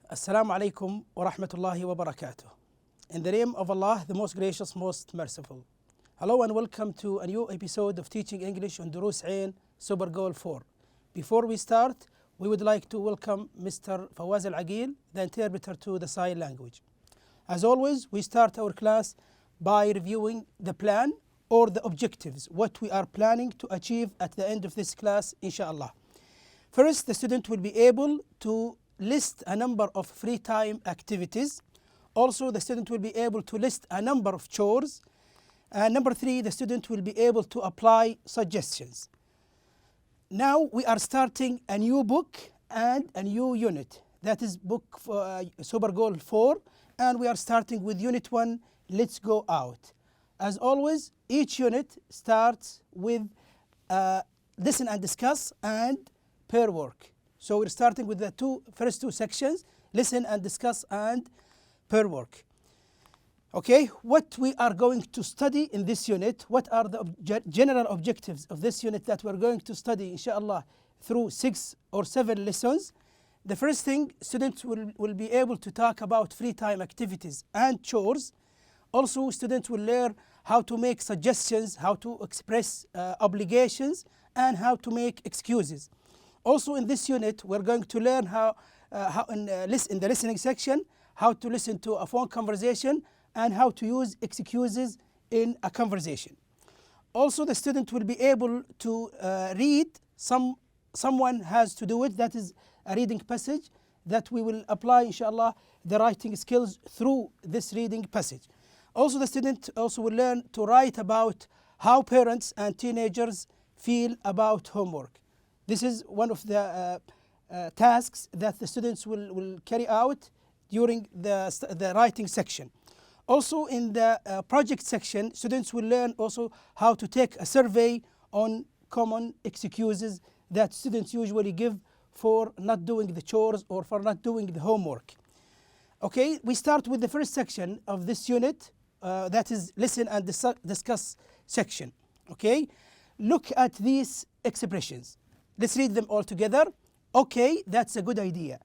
Assalamu alaikum wa rahmatullahi wa barakatuh. In the name of Allah, the most gracious, most merciful. Hello and welcome to a new episode of Teaching English on Dروس Super Goal 4. Before we start, we would like to welcome Mr. Fawaz Al-Aqil, the interpreter to the sign language. As always, we start our class by reviewing the plan or the objectives, what we are planning to achieve at the end of this class, inshallah. First, the student will be able to list a number of free time activities. Also, the student will be able to list a number of chores. Number 3, the student will be able to apply suggestions. Now we are starting a new book and a new unit. That is book Super Goal 4, and we are starting with unit 1, Let's Go Out. As always, each unit starts with listen and discuss and pair work. So we're starting with the first two sections, listen and discuss and pair work. Okay, what we are going to study in this unit, what are the general objectives of this unit that we're going to study, inshallah, through 6 or 7 lessons. The first thing, students will be able to talk about free time activities and chores. Also, students will learn how to make suggestions, how to express obligations, and how to make excuses. Also in this unit, we're going to learn how in the listening section, how to listen to a phone conversation and how to use excuses in a conversation. Also, the student will be able to read, someone has to do it, that is a reading passage that we will apply, inshallah, the writing skills through this reading passage. Also, the student also will learn to write about how parents and teenagers feel about homework. This is one of the tasks that the students will carry out during the writing section. Also in the project section, students will learn also how to take a survey on common excuses that students usually give for not doing the chores or for not doing the homework. Okay, we start with the first section of this unit, that is listen and discuss section. Okay, look at these expressions. Let's read them all together. Okay, that's a good idea.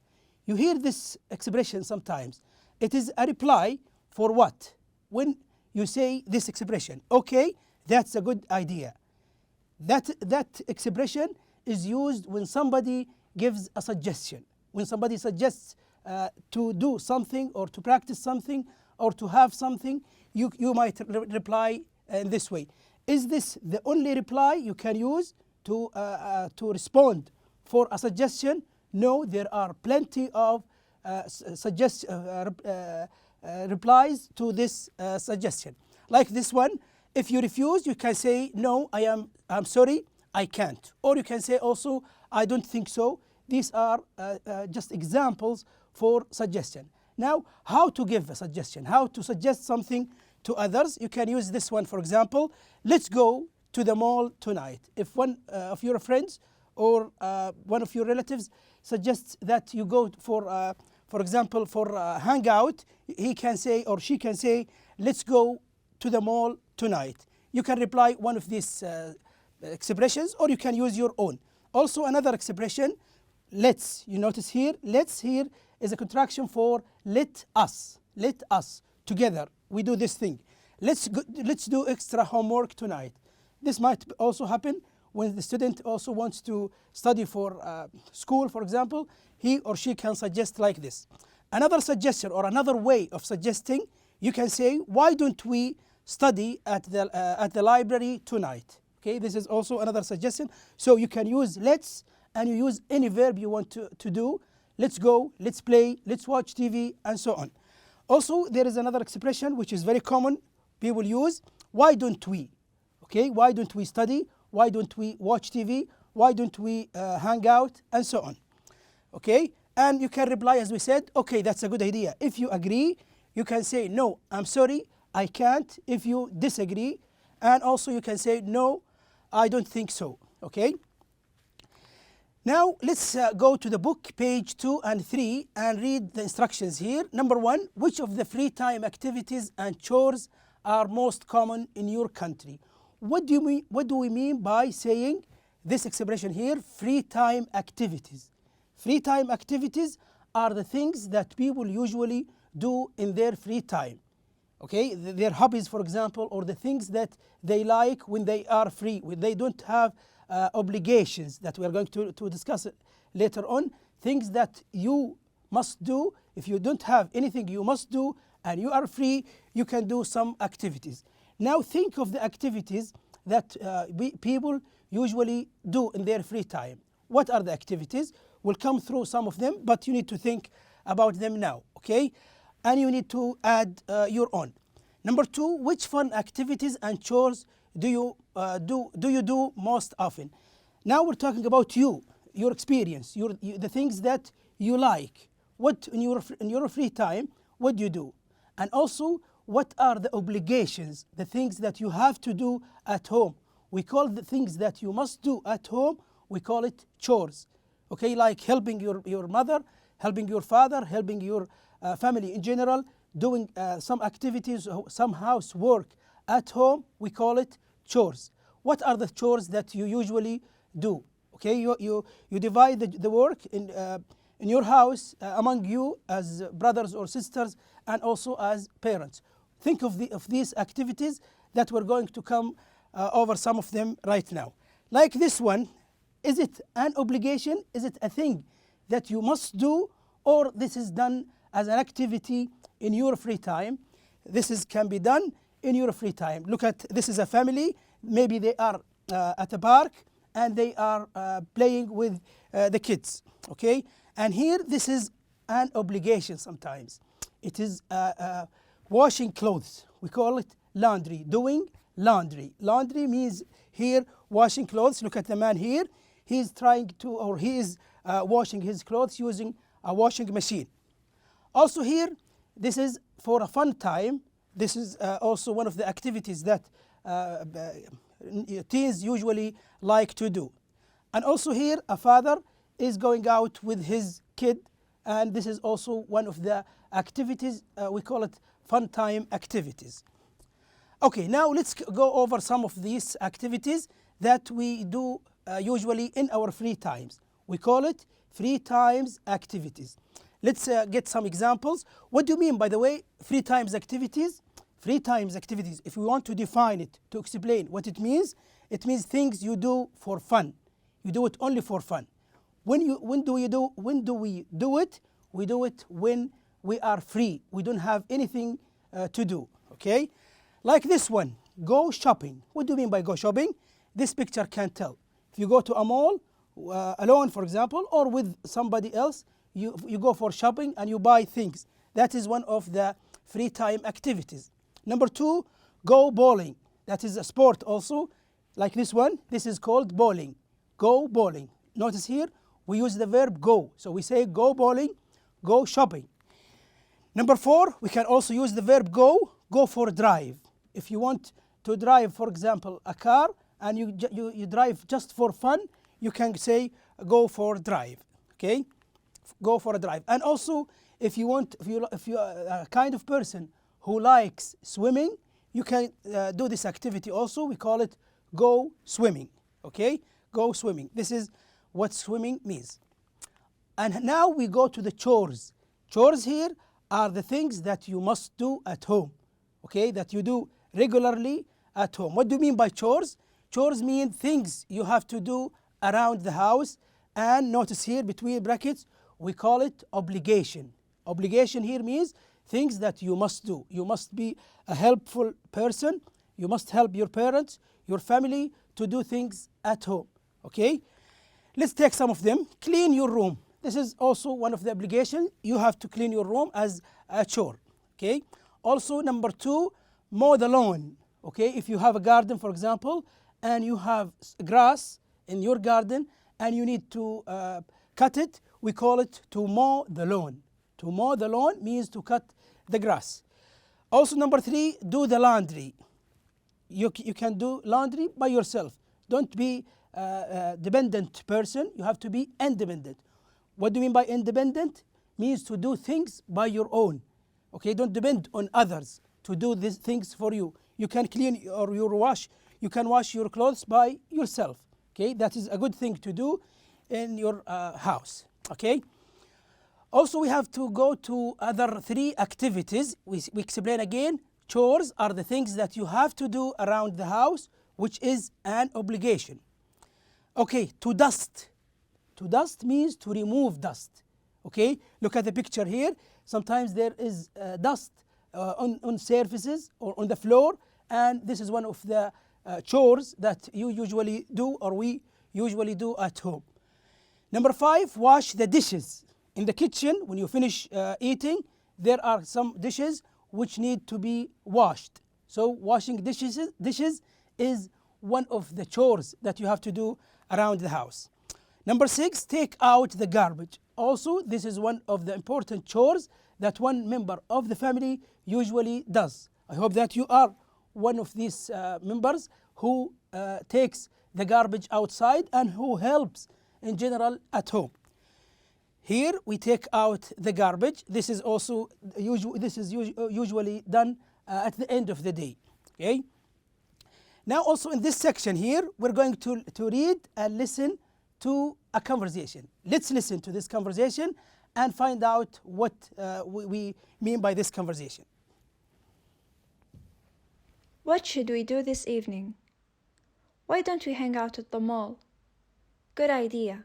You hear this expression sometimes. It is a reply for what? When you say this expression, okay, that's a good idea. That expression is used when somebody gives a suggestion. When somebody suggests to do something or to practice something or to have something, you might reply in this way. Is this the only reply you can use to respond for a suggestion? No, there are plenty of replies to this suggestion. Like this one, if you refuse, you can say, no, I'm sorry, I can't. Or you can say also, I don't think so. These are just examples for suggestion. Now, how to give a suggestion, how to suggest something to others, you can use this one, for example, let's go to the mall tonight. If one of your friends or one of your relatives suggests that you go for example, for a hangout, he can say or she can say, let's go to the mall tonight. You can reply one of these expressions or you can use your own. Also another expression, let's, you notice here, let's here is a contraction for let us together. We do this thing. Let's do extra homework tonight. This might also happen when the student also wants to study for school, for example. He or she can suggest like this. Another suggestion or another way of suggesting, you can say, why don't we study at the library tonight? Okay, this is also another suggestion. So you can use let's and you use any verb you want to do. Let's go, let's play, let's watch TV, and so on. Also, there is another expression which is very common, people use, why don't we? Okay, why don't we study? Why don't we watch TV? Why don't we hang out? And so on. Okay, and you can reply as we said, okay, that's a good idea. If you agree, you can say, no, I'm sorry, I can't. If you disagree, and also you can say, no, I don't think so. Okay. Now let's go to the book, page 2 and 3, and read the instructions here. Number 1, which of the free time activities and chores are most common in your country? What do we mean by saying this expression here, free time activities? Free time activities are the things that people usually do in their free time. Okay, their hobbies, for example, or the things that they like when they are free, when they don't have obligations that we are going to discuss later on. Things that you must do. If you don't have anything you must do and you are free, you can do some activities. Now think of the activities that people usually do in their free time. What are the activities? We'll come through some of them, but you need to think about them now, okay? And you need to add your own. Number 2, which fun activities and chores do you do most often? Now we're talking about you, your experience, the things that you like. What in your free time, what do you do? And also, what are the obligations, the things that you have to do at home? We call the things that you must do at home, we call it chores. Okay, like helping your mother, helping your father, helping your family in general, doing some activities, some housework at home, we call it chores. What are the chores that you usually do? Okay, you divide the work in your house among you as brothers or sisters and also as parents. Think of these activities that we're going to come over some of them right now. Like this one, is it an obligation? Is it a thing that you must do, or this is done as an activity in your free time? This can be done in your free time. Look at, this is a family. Maybe they are at a park and they are playing with the kids, okay? And here, this is an obligation sometimes. It is washing clothes. We call it laundry, doing laundry. Laundry means here washing clothes. Look at the man here. He is washing his clothes using a washing machine. Also here, this is for a fun time. This is also one of the activities that teens usually like to do. And also here, a father is going out with his kid, and this is also one of the activities, we call it fun time activities. Okay, now let's go over some of these activities that we do usually in our free times. We call it free times activities. Let's get some examples. What do you mean, by the way, free times activities? Free times activities, if we want to define it, to explain what it means things you do for fun. You do it only for fun. When do we do it? We do it when we are free. We don't have anything to do, okay? Like this one, go shopping. What do you mean by go shopping? This picture can tell. If you go to a mall, alone for example, or with somebody else, you go for shopping and you buy things. That is one of the free time activities. Number 2, go bowling. That is a sport also. Like this one, this is called bowling. Go bowling. Notice here, we use the verb go. So we say go bowling, go shopping. Number 4, we can also use the verb go for a drive. If you want to drive, for example, a car, and you drive just for fun, you can say go for a drive, okay? Go for a drive. And also, if you are a kind of person who likes swimming, you can do this activity also. We call it go swimming, okay? Go swimming. This is what swimming means. And now we go to the chores. Chores here are the things that you must do at home, okay? That you do regularly at home. What do you mean by chores? Chores mean things you have to do around the house. And notice here between brackets, we call it obligation. Obligation here means things that you must do. You must be a helpful person. You must help your parents, your family to do things at home, okay? Let's take some of them. Clean your room. This is also one of the obligations. You have to clean your room as a chore, okay? Also, number 2, mow the lawn, okay? If you have a garden, for example, and you have grass in your garden and you need to cut it, we call it to mow the lawn. To mow the lawn means to cut the grass. Also, number 3, do the laundry. You can do laundry by yourself. Don't be a dependent person. You have to be independent. What do you mean by independent? Means to do things by your own. Okay, don't depend on others to do these things for you. You can clean or you can wash your clothes by yourself. Okay, that is a good thing to do in your house. Okay. Also, we have to go to other three activities. We explain again. Chores are the things that you have to do around the house, which is an obligation. Okay, to dust. To dust means to remove dust. Okay, look at the picture here. Sometimes there is dust on surfaces or on the floor, and this is one of the chores that you usually do or we usually do at home. Number 5, wash the dishes. In the kitchen, when you finish eating, there are some dishes which need to be washed. So washing dishes is one of the chores that you have to do around the house. Number 6, take out the garbage. Also, this is one of the important chores that one member of the family usually does. I hope that you are one of these members who takes the garbage outside and who helps in general at home. Here we take out the garbage. This is also usually done at the end of the day. Okay. Now also in this section here, we're going to read and listen to a conversation. Let's listen to this conversation and find out what we mean by this conversation. What should we do this evening? Why don't we hang out at the mall? Good idea.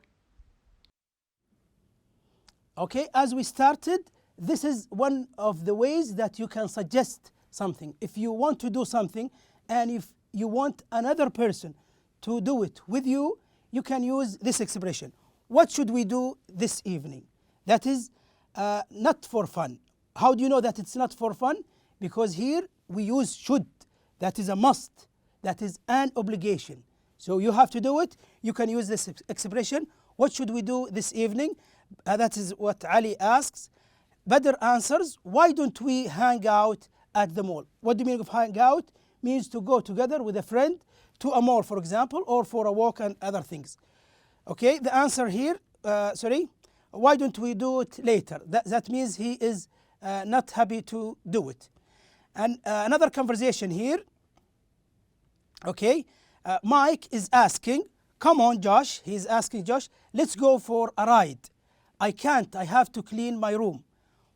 Okay, as we started, this is one of the ways that you can suggest something. If you want to do something and if you want another person to do it with you, you can use this expression. What should we do this evening? That is not for fun. How do you know that it's not for fun? Because here we use should. That is a must. That is an obligation. So you have to do it. You can use this expression. What should we do this evening? That is what Ali asks. Badr answers, why don't we hang out at the mall? What do you mean of hang out? Means to go together with a friend to a mall, for example, or for a walk and other things. Okay, the answer here, why don't we do it later? That means he is not happy to do it. And another conversation here, okay, Mike is asking, come on Josh, he's asking Josh, let's go for a ride. I can't, I have to clean my room.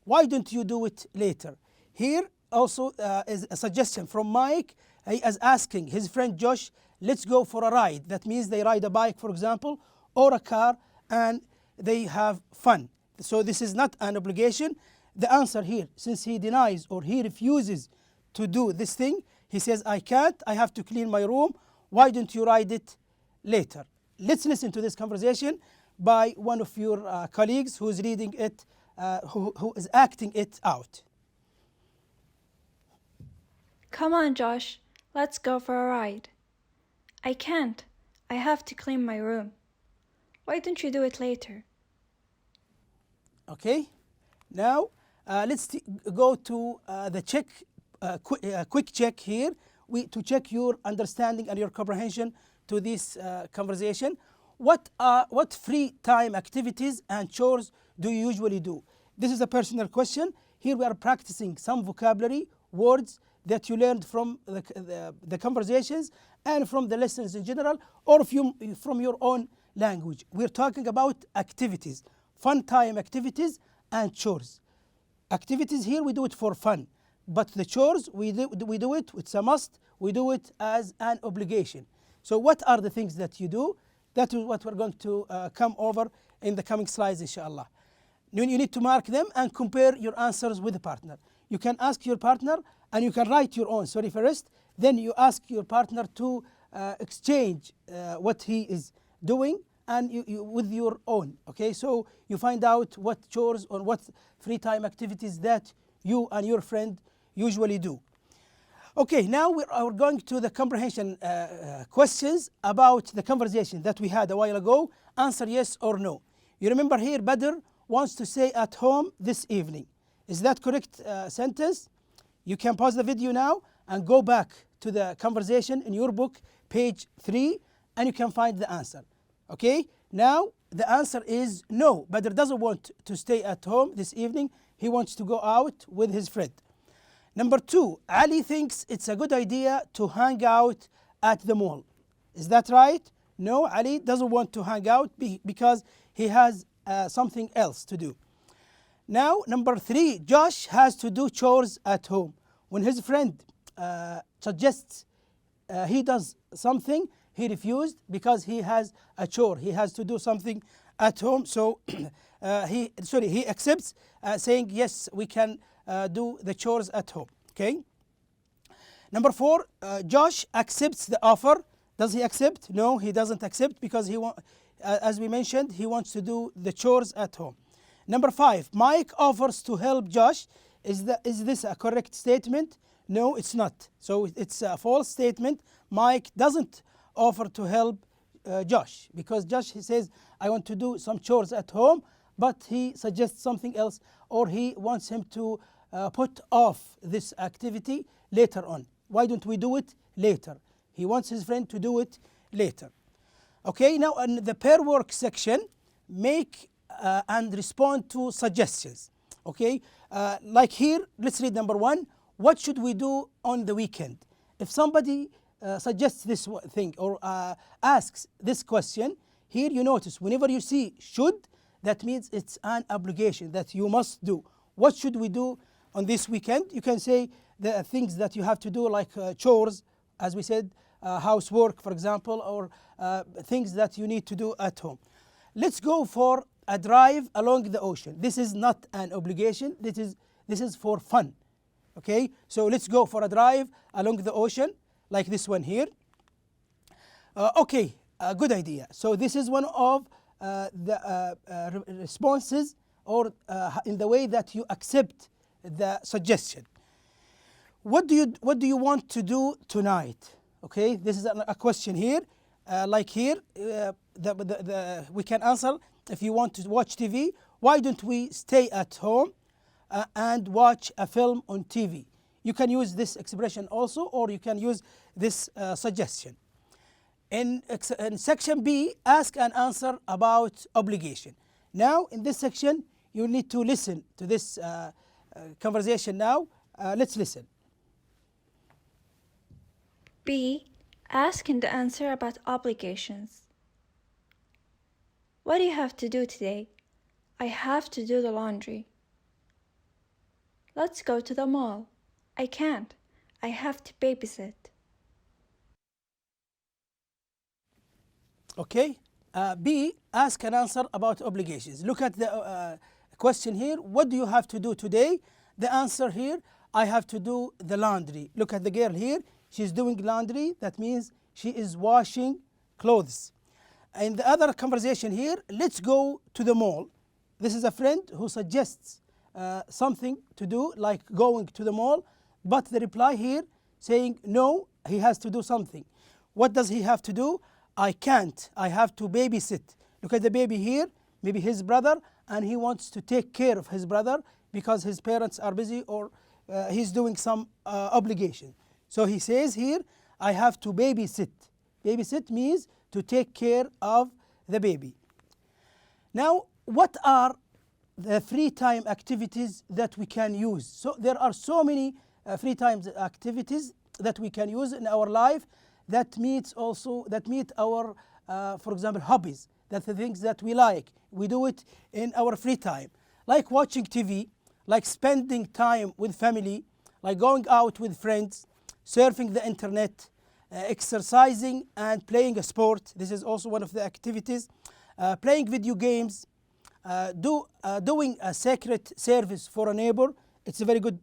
Why don't you do it later? Here also is a suggestion from Mike. He is asking his friend Josh, let's go for a ride. That means they ride a bike, for example, or a car, and they have fun. So this is not an obligation. The answer here, since he denies or he refuses to do this thing, he says, I can't, I have to clean my room. Why don't you ride it later? Let's listen to this conversation by one of your colleagues who's reading it, who is acting it out. Come on, Josh, let's go for a ride. I can't, I have to clean my room. Why don't you do it later? Okay, now let's go to the check, quick check here to check your understanding and your comprehension to this conversation. What free time activities and chores do you usually do? This is a personal question. Here we are practicing some vocabulary, words that you learned from the conversations and from the lessons in general, or from your own language. We're talking about activities, fun time activities and chores. Activities here we do it for fun, but the chores we do it, it's a must, we do it as an obligation. So what are the things that you do? That is what we're going to come over in the coming slides, inshallah. You need to mark them and compare your answers with the partner. You can ask your partner and you can write your own, first. Then you ask your partner to exchange what he is doing and you with your own. Okay, so you find out what chores or what free time activities that you and your friend usually do. Okay, now we're going to the comprehension questions about the conversation that we had a while ago. Answer yes or no. You remember here Badr wants to stay at home this evening. Is that correct sentence? You can pause the video now and go back to the conversation in your book, page 3, and you can find the answer. Okay, now the answer is no. Badr doesn't want to stay at home this evening. He wants to go out with his friend. Number 2, Ali thinks it's a good idea to hang out at the mall. Is that right? No, Ali doesn't want to hang out because he has something else to do. Now, number 3, Josh has to do chores at home. When his friend suggests he does something, he refused because he has a chore. He has to do something at home. So he accepts, saying yes, we can do the chores at home. Okay. Number 4, Josh accepts the offer. Does he accept? No, he doesn't accept because as we mentioned, he wants to do the chores at home. Number 5, Mike offers to help Josh. Is this a correct statement? No, it's not. So it's a false statement. Mike doesn't offer to help Josh because Josh, he says, I want to do some chores at home, but he suggests something else, or he wants him to put off this activity later on. Why don't we do it later? He wants his friend to do it later. Okay, now in the pair work section, make and respond to suggestions. Okay, like here, let's read number 1. What should we do on the weekend? If somebody suggests this thing or asks this question, here you notice whenever you see should, that means it's an obligation that you must do. What should we do on this weekend? You can say the things that you have to do, like chores, as we said, housework, for example, or things that you need to do at home. Let's go for a drive along the ocean. This is not an obligation. This is for fun. Okay, so let's go for a drive along the ocean, like this one here. Okay, good idea. So this is one of the responses, or in the way that you accept the suggestion. What do you want to do tonight? Okay, this is a question here. Like here, we can answer, if you want to watch TV, why don't we stay at home and watch a film on TV? You can use this expression also, or you can use this suggestion. In section B, ask and answer about obligation. Now, in this section, you need to listen to this conversation now. Let's listen. B. Ask and answer about obligations. What do you have to do today? I have to do the laundry. Let's go to the mall. I can't. I have to babysit. Okay. B, ask and answer about obligations. Look at the question here. What do you have to do today? The answer here, I have to do the laundry. Look at the girl here. She's doing laundry. That means she is washing clothes. In the other conversation here, let's go to the mall. This is a friend who suggests something to do, like going to the mall, but the reply here saying no, he has to do something. What does he have to do? I can't. I have to babysit. Look at the baby here, maybe his brother, and he wants to take care of his brother because his parents are busy, or he's doing some obligation. So he says here, I have to babysit. Babysit means to take care of the baby. Now, what are the free time activities that we can use? So there are so many free time activities that we can use in our life that meet our, for example, hobbies. That's the things that we like. We do it in our free time, like watching TV, like spending time with family, like going out with friends, surfing the internet, exercising and playing a sport. This is also one of the activities. Playing video games, doing a sacred service for a neighbor. It's a very good,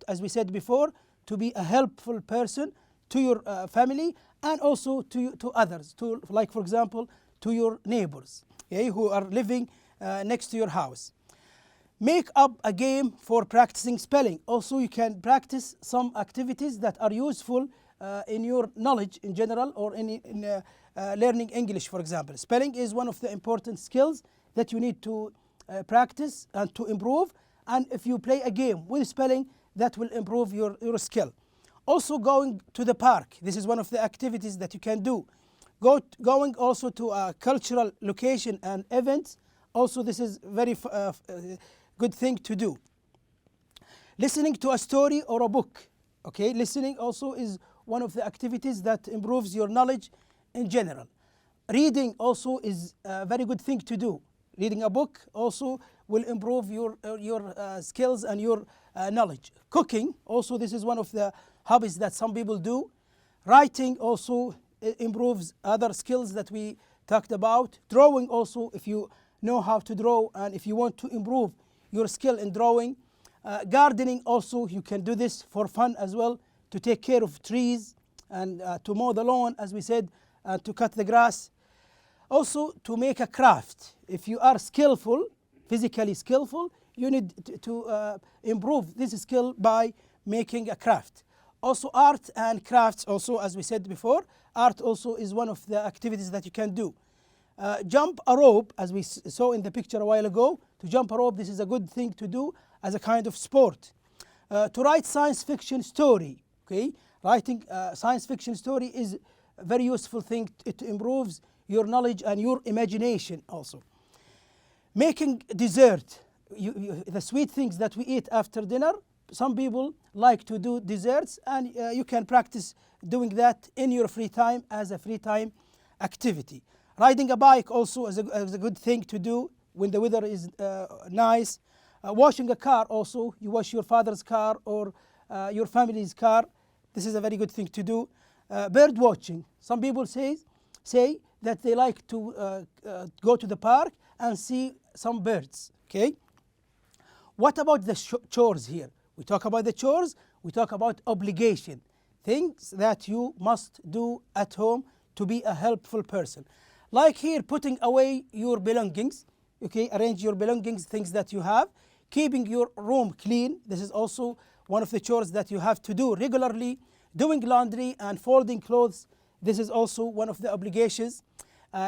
as we said before, to be a helpful person to your family and also to others, like for example, to your neighbors, okay, who are living next to your house. Make up a game for practicing spelling. Also, you can practice some activities that are useful in your knowledge in general, or in learning English, for example. Spelling is one of the important skills that you need to practice and to improve. And if you play a game with spelling, that will improve your skill. Also, going to the park. This is one of the activities that you can do. Going also to a cultural location and events. Also, this is very good thing to do. Listening to a story or a book. Okay, listening also is one of the activities that improves your knowledge in general. Reading also is a very good thing to do. Reading a book also will improve your skills and your knowledge. Cooking, also this is one of the hobbies that some people do. Writing also improves other skills that we talked about. Drawing also, if you know how to draw and if you want to improve your skill in drawing. Gardening also, you can do this for fun as well, to take care of trees and to mow the lawn, as we said, to cut the grass. Also to make a craft. If you are skillful, physically skillful, you need to improve this skill by making a craft. Also art and crafts also, as we said before, art also is one of the activities that you can do. Jump a rope, as we saw in the picture a while ago. To jump a rope, this is a good thing to do as a kind of sport. To write science fiction story, okay? Writing science fiction story is a very useful thing. It improves your knowledge and your imagination also. Making dessert, the sweet things that we eat after dinner. Some people like to do desserts, and you can practice doing that in your free time as a free time activity. Riding a bike also is a good thing to do when the weather is nice. Washing a car also, you wash your father's car or your family's car. This is a very good thing to do. Bird watching. Some people say that they like to go to the park and see some birds. Okay. What about the chores here? We talk about the chores, we talk about obligation. Things that you must do at home to be a helpful person. Like here, putting away your belongings. Okay, arrange your belongings, things that you have. Keeping your room clean. This is also one of the chores that you have to do regularly. Doing laundry and folding clothes. This is also one of the obligations.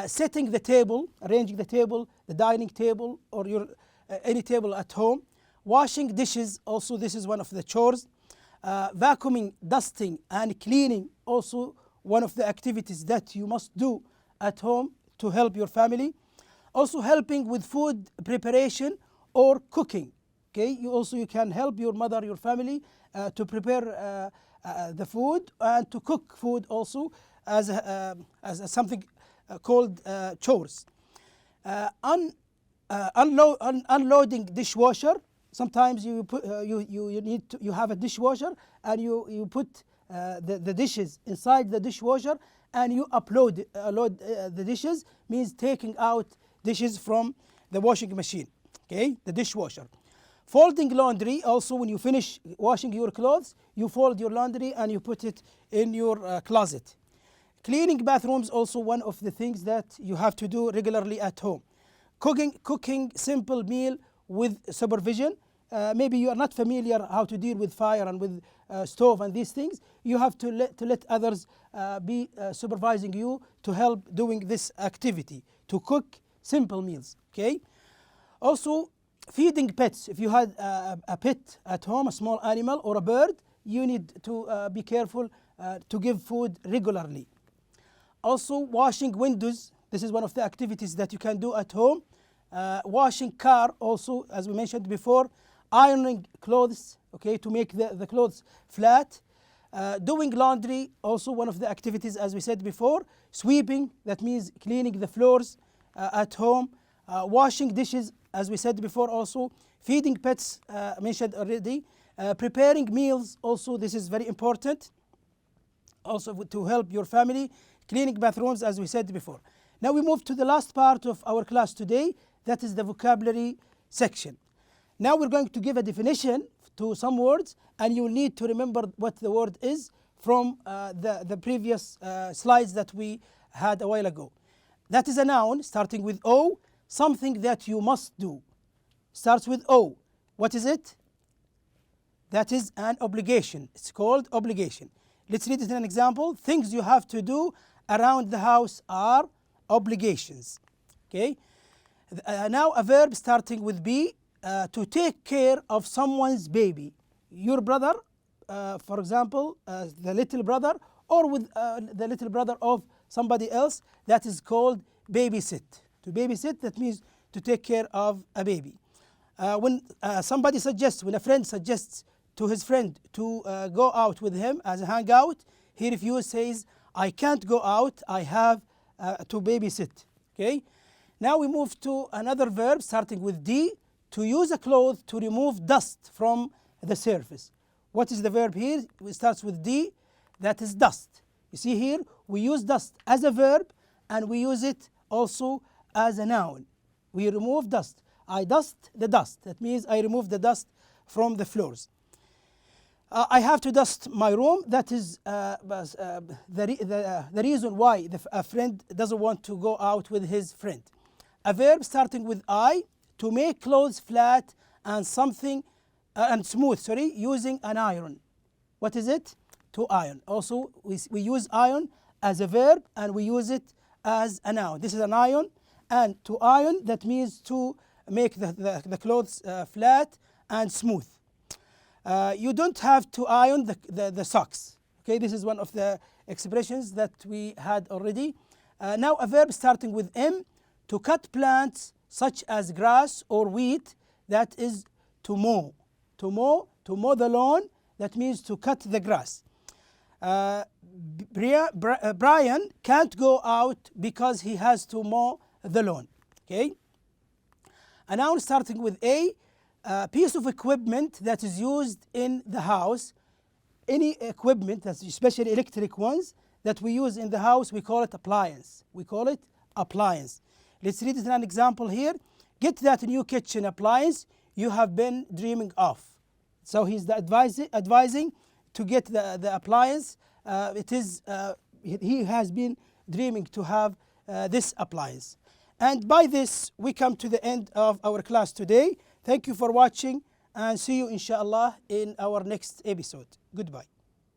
Setting the table, arranging the table, the dining table or your any table at home. Washing dishes, also this is one of the chores. Vacuuming, dusting and cleaning, also one of the activities that you must do at home to help your family. Also helping with food preparation or cooking. Okay, you can help your mother, your family to prepare the food and to cook food also as something called chores. Unloading dishwasher. Sometimes you have a dishwasher and you put the dishes inside the dishwasher and you load the dishes, means taking out dishes from the washing machine. Okay, the dishwasher. Folding laundry, also when you finish washing your clothes, you fold your laundry and you put it in your closet. Cleaning bathrooms, also one of the things that you have to do regularly at home. Cooking simple meal with supervision. Maybe you are not familiar how to deal with fire and with stove and these things. You have to let others be supervising you to help doing this activity, to cook simple meals. Okay. Also, feeding pets. If you had a pet at home, a small animal or a bird, you need to be careful to give food regularly. Also, washing windows. This is one of the activities that you can do at home. Washing car also, as we mentioned before. Ironing clothes, okay, to make the clothes flat. Doing laundry, also one of the activities, as we said before. Sweeping, that means cleaning the floors at home. Washing dishes, as we said before also. Feeding pets, mentioned already. Preparing meals, also this is very important. Also to help your family. Cleaning bathrooms, as we said before. Now we move to the last part of our class today. That is the vocabulary section. Now we're going to give a definition to some words, and you will need to remember what the word is from the previous slides that we had a while ago. That is a noun starting with O, something that you must do. Starts with O. What is it? That is an obligation. It's called obligation. Let's read it in an example. Things you have to do around the house are obligations. Okay. Now a verb starting with B. To take care of someone's baby. Your brother, for example, the little brother, or with the little brother of somebody else, that is called babysit. To babysit, that means to take care of a baby. When when a friend suggests to his friend to go out with him as a hangout, he refuses, says, I can't go out, I have to babysit. Okay. Now we move to another verb starting with D. to use a cloth to remove dust from the surface. What is the verb here? It starts with D, that is dust. You see here, we use dust as a verb and we use it also as a noun. We remove dust. I dust the dust. That means I remove the dust from the floors. I have to dust my room. That is the reason why a friend doesn't want to go out with his friend. A verb starting with I, to make clothes flat and something and smooth, using an iron. What is it? To iron. Also, we use iron as a verb and we use it as a noun. This is an iron, and to iron, that means to make the clothes flat and smooth. You don't have to iron the socks. Okay, this is one of the expressions that we had already. Now a verb starting with M, to cut plants such as grass or wheat, that is to mow. To mow the lawn, that means to cut the grass. Brian can't go out because he has to mow the lawn. Okay. A noun starting with A piece of equipment that is used in the house. Any equipment, that's especially electric ones, that we use in the house, we call it appliance. We call it appliance. Let's read it in an example here. Get that new kitchen appliance you have been dreaming of. So he's advising to get the appliance. He has been dreaming to have this appliance. And by this, we come to the end of our class today. Thank you for watching and see you inshallah in our next episode. Goodbye.